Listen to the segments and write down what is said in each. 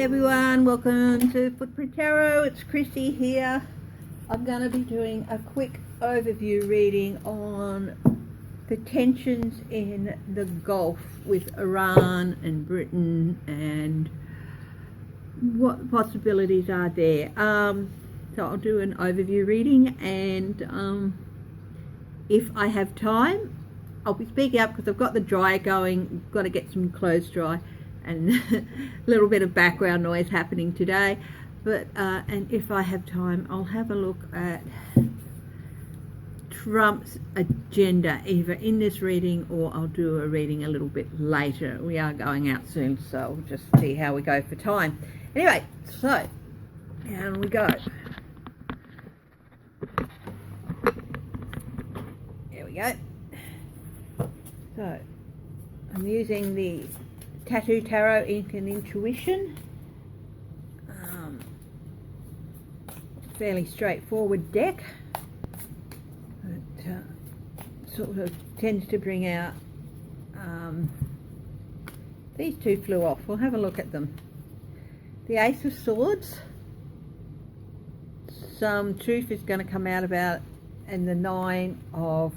everyone, welcome to Footprint Tarot. It's Chrissy here. I'm going to be doing a quick overview reading on the tensions in the Gulf with Iran and Britain and what possibilities are there. So I'll do an overview reading, and if I have time I'll be speaking up because I've got the dryer going. Got to get some clothes dry and a little bit of background noise happening today, but and if I have time I'll have a look at Trump's agenda either in this reading or I'll do a reading a little bit later. We are going out soon, so we'll just see how we go for time. Anyway, so down we go. There we go. So I'm using the Tattoo Tarot Ink and Intuition. Fairly straightforward deck. It sort of tends to bring out, these two flew off. We'll have a look at them. The Ace of Swords. Some truth is going to come out about, and the Nine of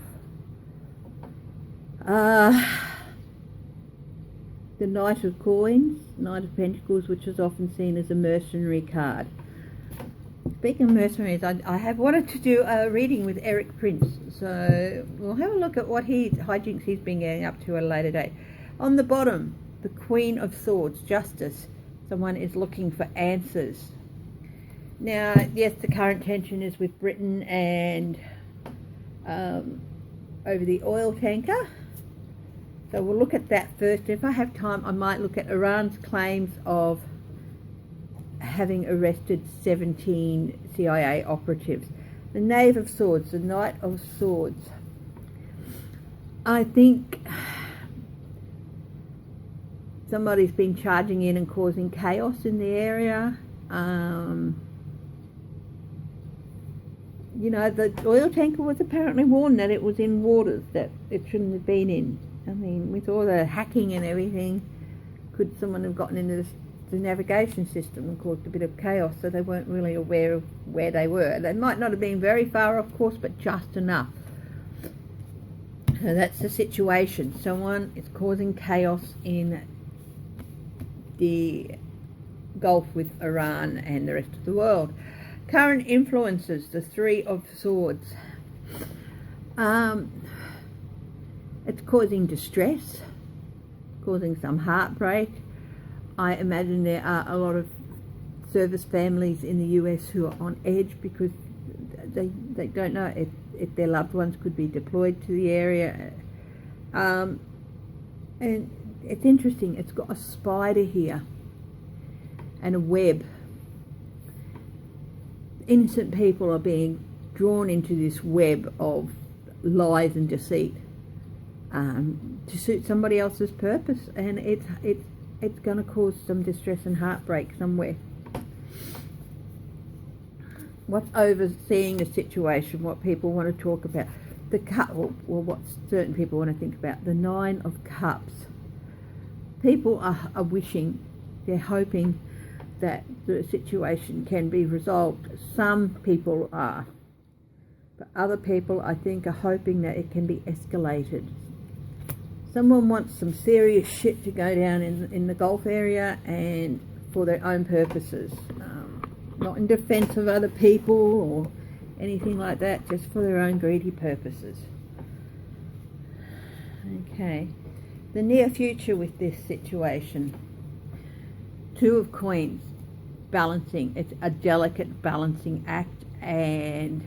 the Knight of Coins, Knight of Pentacles, which is often seen as a mercenary card. Speaking of mercenaries, I have wanted to do a reading with Eric Prince, so we'll have a look at what hijinks he's been getting up to at a later date. On the bottom, the Queen of Swords, Justice. Someone is looking for answers. Now, yes, the current tension is with Britain and over the oil tanker. So we'll look at that first. If I have time, I might look at Iran's claims of having arrested 17 CIA operatives. The Knave of Swords, the Knight of Swords. I think somebody's been charging in and causing chaos in the area. You know, the oil tanker was apparently warned that it was in waters that it shouldn't have been in. I mean, with all the hacking and everything, could someone have gotten into the navigation system and caused a bit of chaos, so they weren't really aware of where they were? They might not have been very far off course, but just enough. So that's the situation. Someone is causing chaos in the Gulf with Iran and the rest of the world. Current influences, the Three of Swords. It's causing distress, causing some heartbreak. I imagine there are a lot of service families in the US who are on edge because they don't know if their loved ones could be deployed to the area. And it's interesting, it's got a spider here and a web. Innocent people are being drawn into this web of lies and deceit to suit somebody else's purpose, and it's going to cause some distress and heartbreak somewhere. What's overseeing the situation, what people want to talk about, the cup, or what certain people want to think about, the Nine of Cups. People are wishing, they're hoping that the situation can be resolved. Some people are, but other people, I think, are hoping that it can be escalated. Someone wants some serious shit to go down in the Gulf area and for their own purposes, not in defense of other people or anything like that, just for their own greedy purposes. Okay, the near future with this situation. Two of Coins, balancing. It's a delicate balancing act, and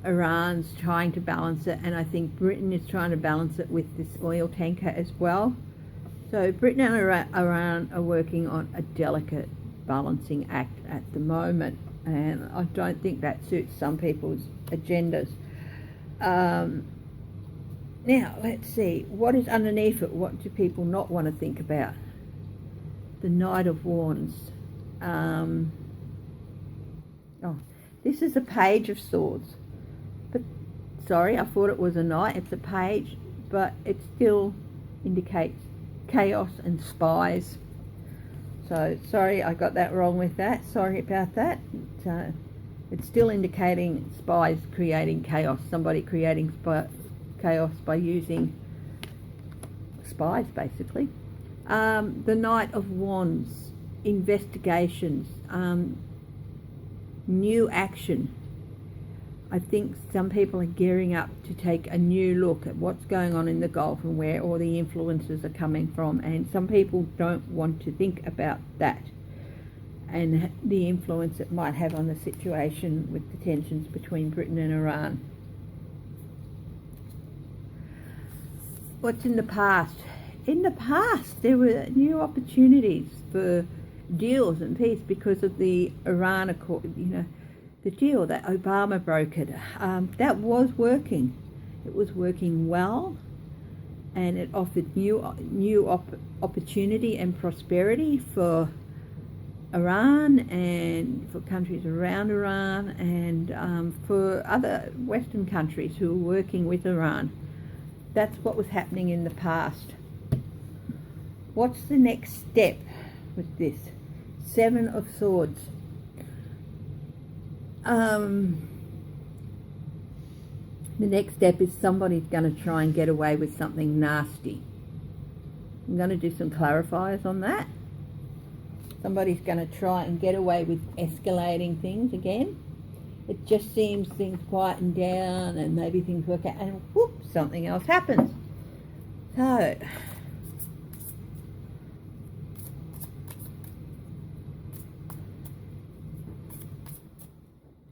Iran's trying to balance it, and I think Britain is trying to balance it with this oil tanker as well. So Britain and Iran are working on a delicate balancing act at the moment, and I don't think that suits some people's agendas. Now let's see, what is underneath it? What do people not want to think about? The Knight of Wands. This is a Page of Swords, but sorry, I thought it was a knight. It's a page, but it still indicates chaos and spies. So sorry I got that wrong with that. Sorry about that. It's still indicating spies creating chaos. Somebody creating chaos by using spies, basically. The Knight of Wands, investigations, new action. I think some people are gearing up to take a new look at what's going on in the Gulf and where all the influences are coming from, and some people don't want to think about that and the influence it might have on the situation with the tensions between Britain and Iran. What's in the past? In the past, there were new opportunities for deals and peace because of the Iran Accord, the deal that Obama brokered. That was working. It was working well, and it offered new opportunity and prosperity for Iran and for countries around Iran and for other Western countries who were working with Iran. That's what was happening in the past. What's the next step with this? Seven of Swords. The next step is somebody's going to try and get away with something nasty. I'm going to do some clarifiers on that. Somebody's going to try and get away with escalating things again. It just seems things quieten down and maybe things work out and whoop, something else happens. So,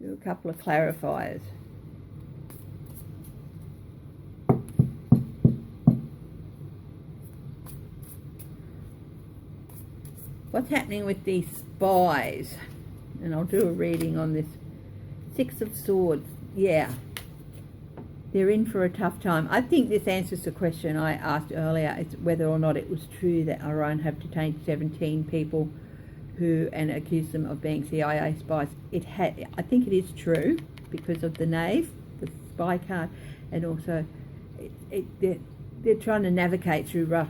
do a couple of clarifiers. What's happening with these spies? And I'll do a reading on this. Six of Swords. Yeah. They're in for a tough time. I think this answers the question I asked earlier. It's whether or not it was true that Iran have detained 17 people and accused them of being CIA spies. I think it is true because of the knave, the spy card, and also they're trying to navigate through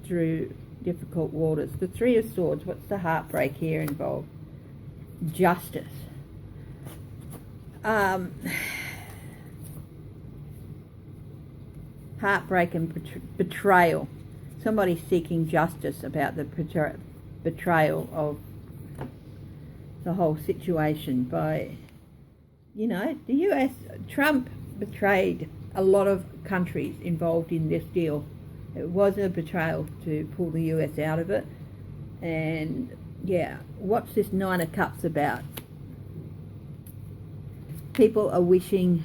through difficult waters. The Three of Swords. What's the heartbreak here involved? Justice. Heartbreak and betrayal. Somebody's seeking justice about the betrayal of the whole situation by, the US. Trump betrayed a lot of countries involved in this deal. It was a betrayal to pull the US out of it. And yeah, what's this Nine of Cups about? People are wishing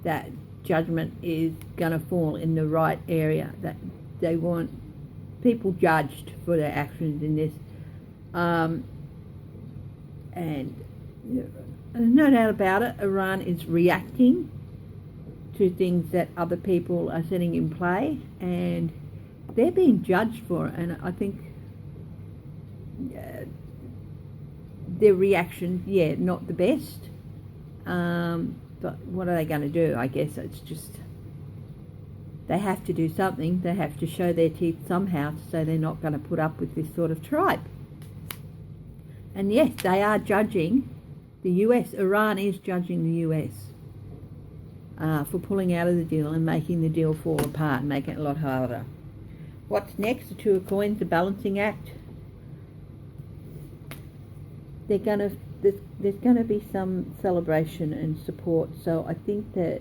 that judgment is going to fall in the right area, that they want people judged for their actions in this. And no doubt about it, Iran is reacting to things that other people are setting in play, and they're being judged for it. And I think their reaction, not the best. But what are they going to do? I guess it's just they have to do something. They have to show their teeth somehow to say they're not going to put up with this sort of tribe. And yes, they are judging the US. Iran is judging the US for pulling out of the deal and making the deal fall apart and making it a lot harder. What's next? The Two of Coins, the balancing act. There's going to be some celebration and support. So I think that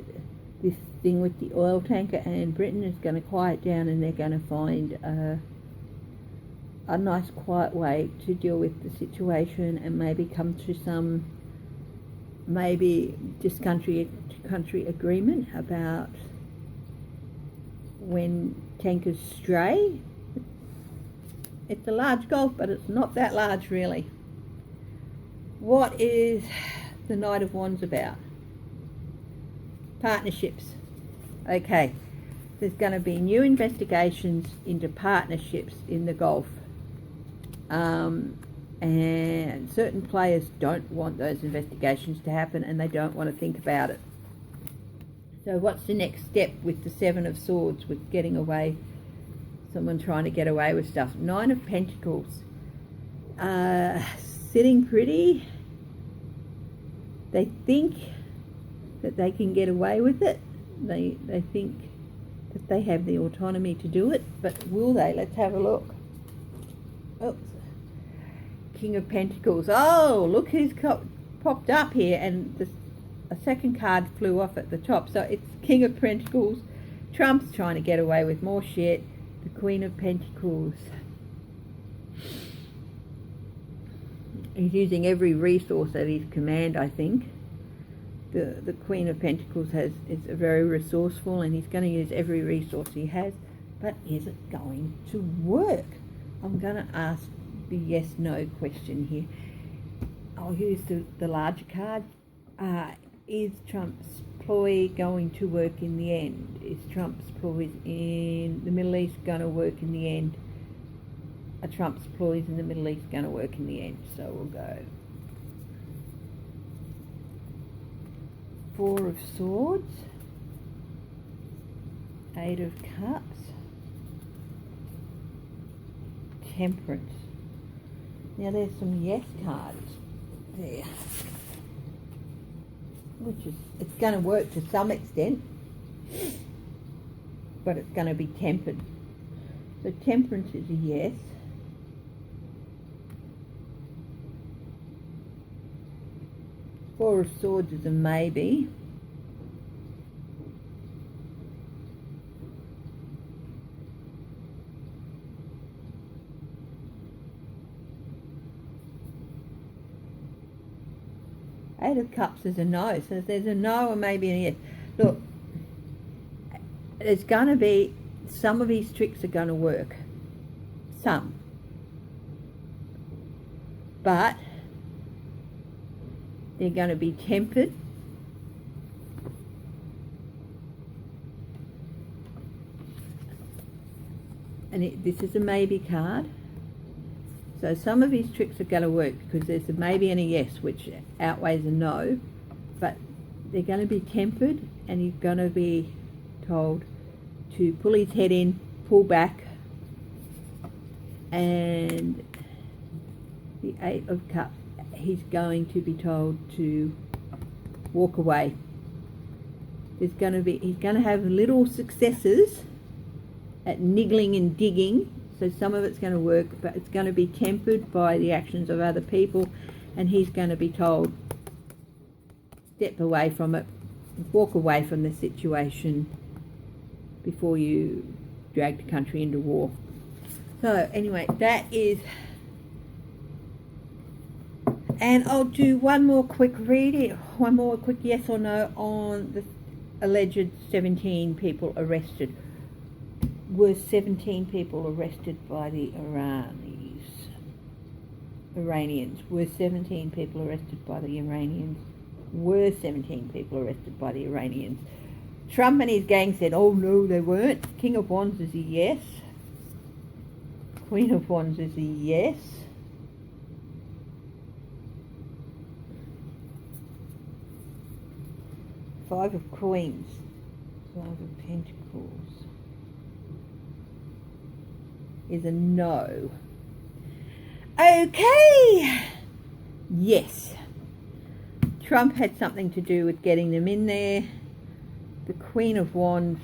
this thing with the oil tanker and Britain is going to quiet down, and they're going to find a nice quiet way to deal with the situation and maybe come to some just country to country agreement about when tankers stray. It's a large Gulf, but it's not that large really. What is the Knight of Wands about? Partnerships. Okay, there's going to be new investigations into partnerships in the Gulf. And certain players don't want those investigations to happen, and they don't want to think about it. So what's the next step with the Seven of Swords, with getting away, someone trying to get away with stuff? Nine of Pentacles. sitting pretty. They think that they can get away with it. They think that they have the autonomy to do it, but will they? Let's have a look. Oops. King of Pentacles. Oh, look who's popped up here, and a second card flew off at the top. So it's King of Pentacles. Trump's trying to get away with more shit. The Queen of Pentacles. He's using every resource at his command, I think. The Queen of Pentacles is very resourceful, and he's going to use every resource he has. But is it going to work? I'm going to ask the yes/no question here. I'll use the larger card. Is Trump's ploy going to work in the end? Is Trump's ploys in the Middle East going to work in the end? Are Trump's ploys in the Middle East going to work in the end? So we'll go Four of Swords, Eight of Cups, Temperance. Now there's some yes cards there, which is, it's going to work to some extent, but it's going to be tempered. So Temperance is a yes. Four of Swords is a maybe. Eight of Cups is a no. So there's a no or maybe a yes. Look, there's going to be, some of these tricks are going to work. Some. But they're going to be tempered. And this is a maybe card. So some of these tricks are going to work because there's a maybe and a yes, which outweighs a no. But they're going to be tempered, and he's going to be told to pull his head in, pull back. And the Eight of Cups, he's going to be told to walk away. He's going to have little successes at niggling and digging, so some of it's going to work, but it's going to be tempered by the actions of other people, and he's going to be told, step away from it, walk away from the situation before you drag the country into war. So anyway, that is, and I'll do one more quick reading, one more quick yes or no on the alleged 17 people arrested. Were 17 people arrested by the Iranians? Were 17 people arrested by the Iranians? Were 17 people arrested by the Iranians? Trump and his gang said, oh no, they weren't. King of Wands is a yes. Queen of Wands is a yes. Five of Queens. Five of Pentacles is a no. Okay. Yes. Trump had something to do with getting them in there. The Queen of Wands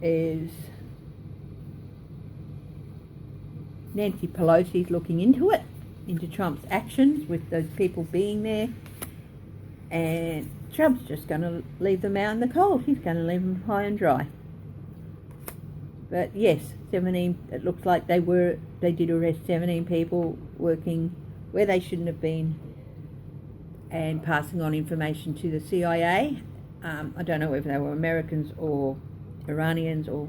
is Nancy Pelosi's looking into it, into Trump's actions with those people being there. And Trump's just going to leave them out in the cold. He's going to leave them high and dry. But yes, 17, it looks like they did arrest 17 people working where they shouldn't have been and passing on information to the CIA. I don't know whether they were Americans or Iranians or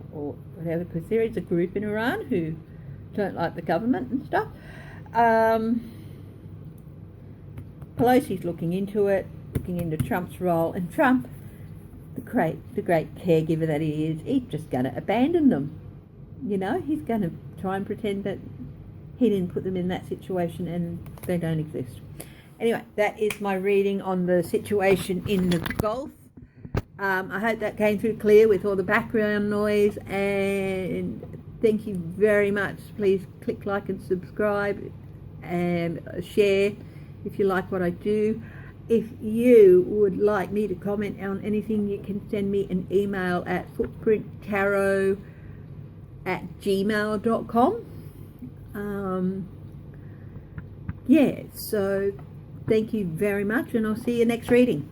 whatever, because there is a group in Iran who don't like the government and stuff. Pelosi's looking into it, looking into Trump's role, and Trump, the great caregiver that he is, he's just going to abandon them. You know, he's going to try and pretend that he didn't put them in that situation and they don't exist. Anyway, that is my reading on the situation in the Gulf. I hope that came through clear with all the background noise, and thank you very much. Please click like and subscribe and share if you like what I do. If you would like me to comment on anything, you can send me an email at footprinttarot@gmail.com. Yeah, so thank you very much, and I'll see you next reading.